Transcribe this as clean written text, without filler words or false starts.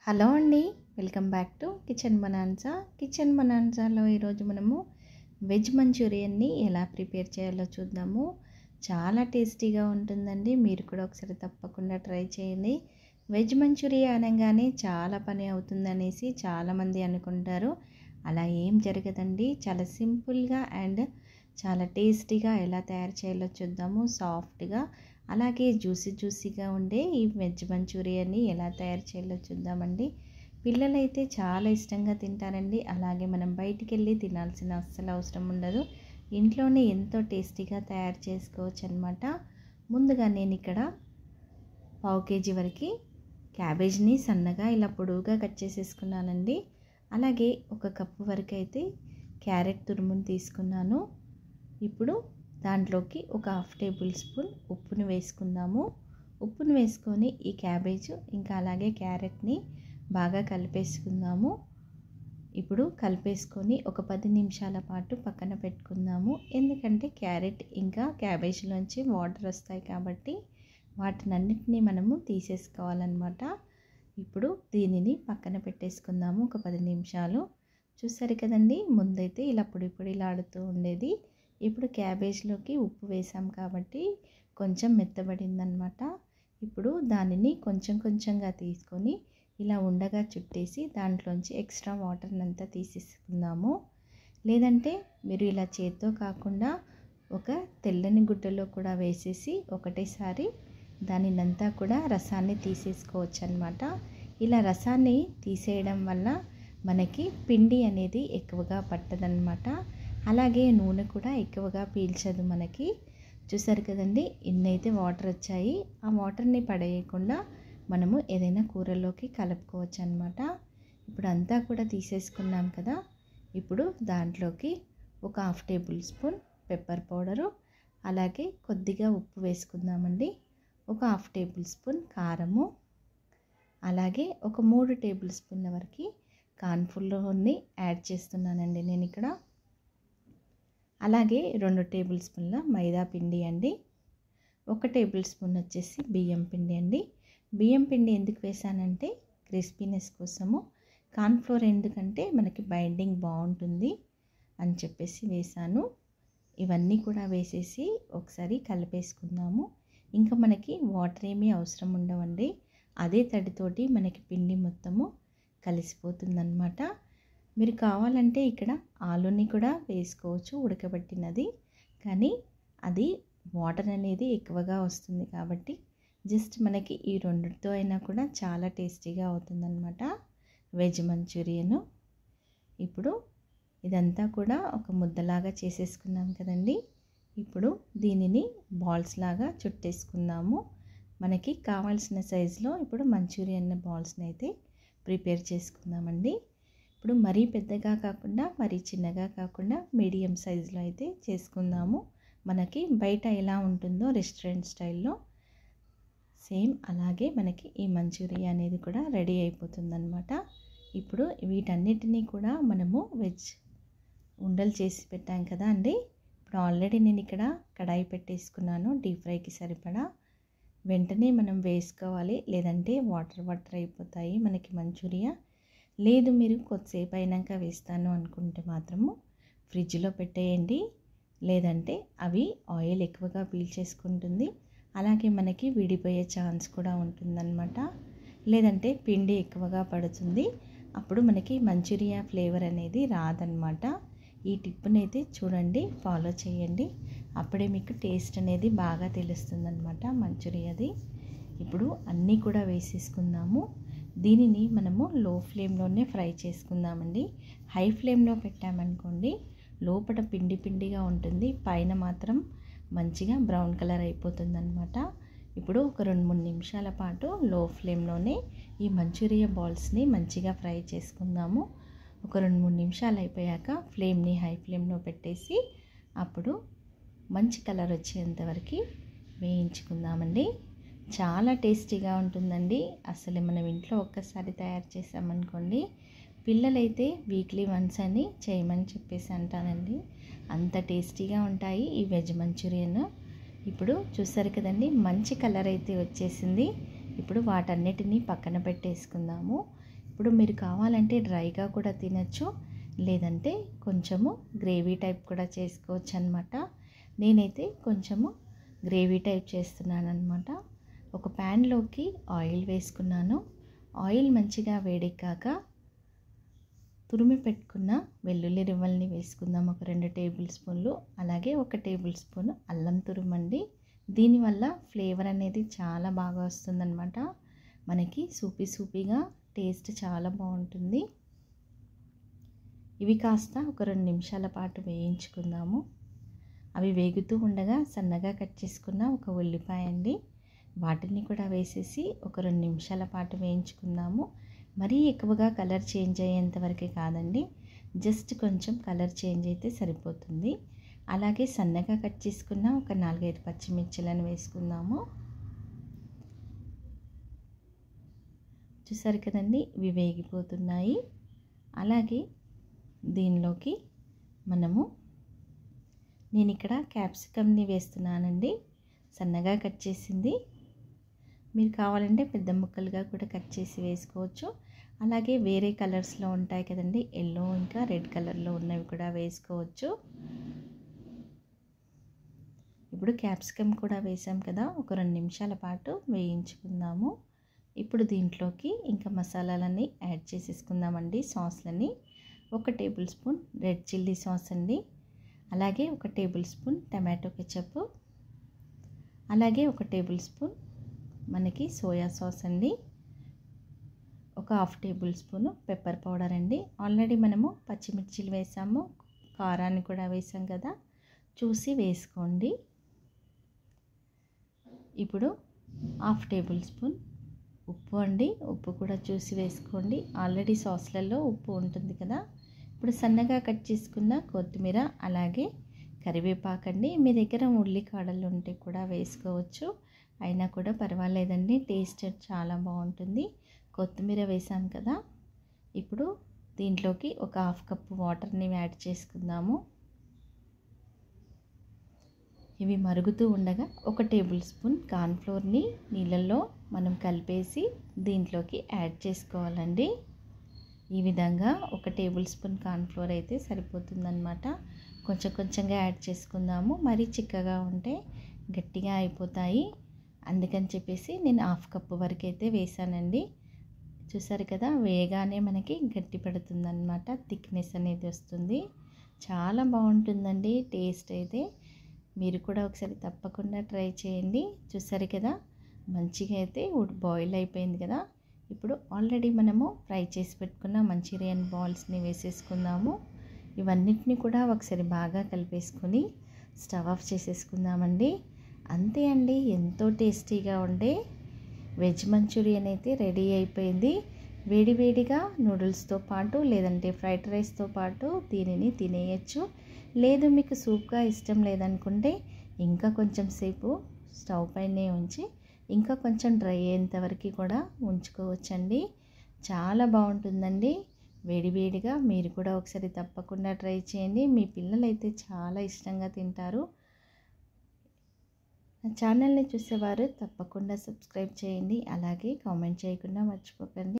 Hello అండి, welcome back to Kitchen Bonanza. Kitchen బనాన్సాలో ఈరోజు మనము వెజ్ మంచూరియన్ని ఎలా ప్రిపేర్ చేయాలో చూద్దాము. చాలా టేస్టీగా ఉంటుందండి. మీరు కూడా ఒకసారి తప్పకుండా ట్రై చేయండి. వెజ్ మంచూరియా అనగానే చాలా పని అవుతుందనేసి చాలామంది అనుకుంటారు. అలా ఏం జరగదండి. చాలా సింపుల్గా అండ్ చాలా టేస్టీగా ఎలా తయారు చేయాలో చూద్దాము. సాఫ్ట్గా అలాగే జ్యూసీగా ఉండే ఈ వెజ్ మంచూరియాని ఎలా తయారు చేయాలో చూద్దామండి. పిల్లలైతే చాలా ఇష్టంగా తింటారండి. అలాగే మనం బయటికి వెళ్ళి తినాల్సిన అస్సలు అవసరం ఉండదు. ఇంట్లోనే ఎంతో టేస్టీగా తయారు చేసుకోవచ్చు అనమాట. ముందుగా నేను ఇక్కడ 1/2 kg వరకు క్యాబేజ్ని సన్నగా ఇలా పొడవుగా కట్ చేసేసుకున్నానండి. అలాగే 1 కప్పు వరకు అయితే క్యారెట్ తురుమును తీసుకున్నాను. ఇప్పుడు దాంట్లోకి ఒక 1/2 టేబుల్ స్పూన్ ఉప్పును వేసుకుందాము. ఉప్పును వేసుకొని ఈ క్యాబేజ్ ఇంకా అలాగే క్యారెట్ని బాగా కలిపేసుకుందాము. ఇప్పుడు కలిపేసుకొని ఒక 10 నిమిషాల పాటు పక్కన పెట్టుకుందాము. ఎందుకంటే క్యారెట్ ఇంకా క్యాబేజ్లోంచి వాటర్ వస్తాయి కాబట్టి వాటినన్నిటినీ మనము తీసేసుకోవాలన్నమాట. ఇప్పుడు దీనిని పక్కన పెట్టేసుకుందాము ఒక 10 నిమిషాలు. చూసారు కదండి, ముందైతే ఇలా పొడిలాడుతూ ఉండేది. ఇప్పుడు క్యాబేజ్లోకి ఉప్పు వేసాం కాబట్టి కొంచెం మెత్తబడిందనమాట. ఇప్పుడు దానిని కొంచెంగా తీసుకొని ఇలా ఉండగా చుట్టేసి దాంట్లోంచి ఎక్స్ట్రా వాటర్నంతా తీసేసుకుందాము. లేదంటే మీరు ఇలా చేత్తో కాకుండా ఒక తెల్లని గుడ్డలో కూడా వేసేసి ఒకటేసారి దానినంతా కూడా రసాన్ని తీసేసుకోవచ్చు అనమాట. ఇలా రసాన్ని తీసేయడం వల్ల మనకి పిండి అనేది ఎక్కువగా పట్టదనమాట. అలాగే నూనె కూడా ఎక్కువగా పీల్చదు మనకి. చూసారు కదండి, ఇన్నైతే వాటర్ వచ్చాయి. ఆ వాటర్ని పడేయకుండా మనము ఏదైనా కూరలోకి కలుపుకోవచ్చు అనమాట. ఇప్పుడు అంతా కూడా తీసేసుకున్నాం కదా. ఇప్పుడు దాంట్లోకి ఒక 1/2 టేబుల్ స్పూన్ పెప్పర్ పౌడరు, అలాగే కొద్దిగా ఉప్పు వేసుకుందామండి. ఒక 1/2 టేబుల్ స్పూన్ కారము, అలాగే ఒక 3 టేబుల్ స్పూన్ల వరకు కార్న్ఫ్లోర్ని యాడ్ చేస్తున్నానండి నేను ఇక్కడ. అలాగే 2 టేబుల్ స్పూన్ల మైదా పిండి అండి. 1 టేబుల్ స్పూన్ వచ్చేసి బియ్యం పిండి అండి. బియ్యం పిండి ఎందుకు వేసానంటే క్రిస్పీనెస్ కోసము. కార్న్ఫ్లోర్ ఎందుకంటే మనకి బైండింగ్ బాగుంటుంది అని చెప్పేసి వేసాను. ఇవన్నీ కూడా వేసేసి ఒకసారి కలిపేసుకుందాము. ఇంకా మనకి వాటర్ ఏమీ అవసరం ఉండవండి. అదే తడితోటి మనకి పిండి మొత్తము కలిసిపోతుందన్నమాట. మీరు కావాలంటే ఇక్కడ ఆలుని కూడా వేసుకోవచ్చు, ఉడకబెట్టినది. కానీ అది వాటర్ అనేది ఎక్కువగా వస్తుంది కాబట్టి జస్ట్ మనకి ఈ రెండుతో అయినా కూడా చాలా టేస్టీగా అవుతుందన్నమాట వెజ్ మంచూరియను. ఇప్పుడు ఇదంతా కూడా ఒక ముద్దలాగా చేసేసుకున్నాం కదండి. ఇప్పుడు దీనిని బాల్స్ లాగా చుట్టేసుకుందాము. మనకి కావాల్సిన సైజులో ఇప్పుడు మంచూరియన్ బాల్స్ని అయితే ప్రిపేర్ చేసుకుందామండి. ఇప్పుడు మరీ పెద్దగా కాకుండా మరీ చిన్నగా కాకుండా మీడియం సైజులో అయితే చేసుకుందాము. మనకి బయట ఎలా ఉంటుందో రెస్టారెంట్ స్టైల్లో సేమ్ అలాగే మనకి ఈ మంచూరియా అనేది కూడా రెడీ అయిపోతుందన్నమాట. ఇప్పుడు వీటన్నిటినీ కూడా మనము వెజ్ ఉండలు చేసి పెట్టాం కదా అండి. ఇప్పుడు ఆల్రెడీ నేను ఇక్కడ కడాయి పెట్టేసుకున్నాను డీప్ ఫ్రైకి సరిపడా. వెంటనే మనం వేసుకోవాలి, లేదంటే వాటర్ అయిపోతాయి మనకి మంచూరియా. లేదు మీరు కొద్దిసేపు అయినాక వేస్తాను అనుకుంటే మాత్రము ఫ్రిడ్జ్లో పెట్టేయండి. లేదంటే అవి ఆయిల్ ఎక్కువగా పీల్చేసుకుంటుంది, అలాగే మనకి విడిపోయే ఛాన్స్ కూడా ఉంటుందన్నమాట. లేదంటే పిండి ఎక్కువగా పడుతుంది, అప్పుడు మనకి మంచూరియా ఫ్లేవర్ అనేది రాదన్నమాట. ఈ టిప్ని అయితే చూడండి, ఫాలో చేయండి. అప్పుడే మీకు టేస్ట్ అనేది బాగా తెలుస్తుందన్నమాట మంచూరియాది. ఇప్పుడు అన్నీ కూడా వేసేసుకుందాము. దీనిని మనము లో ఫ్లేమ్లోనే ఫ్రై చేసుకుందామండి. హై ఫ్లేమ్లో పెట్టామనుకోండి లోపల పిండిగా ఉంటుంది, పైన మాత్రం మంచిగా బ్రౌన్ కలర్ అయిపోతుందన్నమాట. ఇప్పుడు ఒక 2-3 నిమిషాల పాటు లో ఫ్లేమ్లోనే ఈ మంచూరియా బాల్స్ని మంచిగా ఫ్రై చేసుకుందాము. ఒక 2-3 నిమిషాలు అయిపోయాక ఫ్లేమ్ని హై ఫ్లేమ్లో పెట్టేసి అప్పుడు మంచి కలర్ వచ్చేంత వరకు వేయించుకుందామండి. చాలా టేస్టీగా ఉంటుందండి. అసలు మనం ఇంట్లో ఒక్కసారి తయారు చేసామనుకోండి, పిల్లలైతే వీక్లీ వన్స్ అని చేయమని చెప్పేసి అంటానండి. అంత టేస్టీగా ఉంటాయి ఈ వెజ్ మంచూరియన్. ఇప్పుడు చూసారు కదండి, మంచి కలర్ అయితే వచ్చేసింది. ఇప్పుడు వాటన్నిటినీ పక్కన పెట్టేసుకుందాము. ఇప్పుడు మీరు కావాలంటే డ్రైగా కూడా తినచ్చు, లేదంటే కొంచెము గ్రేవీ టైప్ కూడా చేసుకోవచ్చు అనమాట. నేనైతే కొంచెము గ్రేవీ టైప్ చేస్తున్నాను అనమాట. ఒక ప్యాన్లోకి ఆయిల్ వేసుకున్నాను. ఆయిల్ మంచిగా వేడెక్కాక తురిమి పెట్టుకున్న వెల్లుల్లి రివ్వల్ని వేసుకుందాం, ఒక 2 టేబుల్ స్పూన్లు. అలాగే 1 టేబుల్ స్పూన్ అల్లం తురుమండి. దీనివల్ల ఫ్లేవర్ అనేది చాలా బాగా వస్తుందన్నమాట. మనకి సూపీగా టేస్ట్ చాలా బాగుంటుంది. ఇవి కాస్త ఒక 2 నిమిషాల పాటు వేయించుకుందాము. అవి వేగుతూ ఉండగా సన్నగా కట్ చేసుకున్న ఒక ఉల్లిపాయ అండి, వాటిని కూడా వేసేసి ఒక 2 నిమిషాల పాటు వేయించుకుందాము. మరీ ఎక్కువగా కలర్ చేంజ్ అయ్యేంత వరకే కాదండి, జస్ట్ కొంచెం కలర్ చేంజ్ అయితే సరిపోతుంది. అలాగే సన్నగా కట్ చేసుకున్న ఒక 4-5 పచ్చిమిర్చిలను వేసుకుందాము. చూసారు కదండి, ఇవి వేగిపోతున్నాయి. అలాగే దీనిలోకి నేను ఇక్కడ క్యాప్సికమ్ని వేస్తున్నానండి, సన్నగా కట్ చేసింది. మీరు కావాలంటే పెద్ద ముక్కలుగా కూడా కట్ చేసి వేసుకోవచ్చు. అలాగే వేరే కలర్స్లో ఉంటాయి కదండి, ఎల్లో ఇంకా రెడ్ కలర్లో ఉన్నవి కూడా వేసుకోవచ్చు. ఇప్పుడు క్యాప్సికమ్ కూడా వేసాం కదా, ఒక 2 నిమిషాల పాటు వేయించుకుందాము. ఇప్పుడు దీంట్లోకి ఇంకా మసాలాలన్నీ యాడ్ చేసేసుకుందామండి. సాస్లని 1 tablespoon red chilli sauce అండి, అలాగే 1 టేబుల్ స్పూన్ టమాటో కెచప్, అలాగే 1 టేబుల్ స్పూన్ మనకి సోయా సాస్ అండి, ఒక 1/2 టేబుల్ స్పూన్ పెప్పర్ పౌడర్ అండి. ఆల్రెడీ మనము పచ్చిమిర్చిలు వేసాము, కారాన్ని కూడా వేసాం కదా, చూసి వేసుకోండి. ఇప్పుడు 1/2 టేబుల్ స్పూన్ ఉప్పు అండి, ఉప్పు కూడా చూసి వేసుకోండి. ఆల్రెడీ సాస్లలో ఉప్పు ఉంటుంది కదా. ఇప్పుడు సన్నగా కట్ చేసుకున్న కొత్తిమీర, అలాగే కరివేపాకండి. మీ దగ్గర ఉల్లికాడలు ఉంటే కూడా వేసుకోవచ్చు, అయినా కూడా పర్వాలేదండి, టేస్ట్ చాలా బాగుంటుంది. కొత్తిమీర వేసాం కదా. ఇప్పుడు దీంట్లోకి ఒక 1/2 కప్పు వాటర్ని యాడ్ చేసుకుందాము. ఇవి మరుగుతూ ఉండగా 1 టేబుల్ స్పూన్ కార్న్ఫ్లోర్ని నీళ్ళల్లో మనం కలిపేసి దీంట్లోకి యాడ్ చేసుకోవాలండి. ఈ విధంగా 1 టేబుల్ స్పూన్ కార్న్ఫ్లోర్ అయితే సరిపోతుందన్నమాట. కొంచెంగా యాడ్ చేసుకుందాము, మరీ చిక్కగా ఉంటే గట్టిగా అయిపోతాయి. అందుకని చెప్పేసి నేను 1/2 కప్పు వరకు అయితే వేసానండి. చూసారు కదా, వేగానే మనకి గట్టి పడుతుందన్నమాట, థిక్నెస్ అనేది వస్తుంది. చాలా బాగుంటుందండి టేస్ట్ అయితే. మీరు కూడా ఒకసారి తప్పకుండా ట్రై చేయండి. చూసారు కదా, మంచిగా అయితే బాయిల్ అయిపోయింది కదా. ఇప్పుడు ఆల్రెడీ మనము ఫ్రై చేసి పెట్టుకున్న మంచూరియన్ బాల్స్ని వేసేసుకుందాము. ఇవన్నిటిని కూడా ఒకసారి బాగా కలిపేసుకొని స్టవ్ ఆఫ్ చేసేసుకుందామండి. అంతే అండి, ఎంతో టేస్టీగా ఉండే వెజ్ మంచూరియన్ అయితే రెడీ అయిపోయింది. వేడివేడిగా నూడిల్స్తో పాటు, లేదంటే ఫ్రైడ్ రైస్తో పాటు దీనిని తినేయచ్చు. లేదు మీకు సూప్గా ఇష్టం లేదనుకుంటే ఇంకా కొంచెం సేపు స్టవ్ పైనే ఉంచి ఇంకా కొంచెం డ్రై అయ్యేంత వరకు కూడా ఉంచుకోవచ్చండి. చాలా బాగుంటుందండి. వేడివేడిగా మీరు కూడా ఒకసారి తప్పకుండా ట్రై చేయండి. మీ పిల్లలైతే చాలా ఇష్టంగా తింటారు. నా ఛానల్ని చూసేవారు తప్పకుండా సబ్స్క్రైబ్ చేయండి, అలాగే కామెంట్ చేయకుండా మర్చిపోకండి.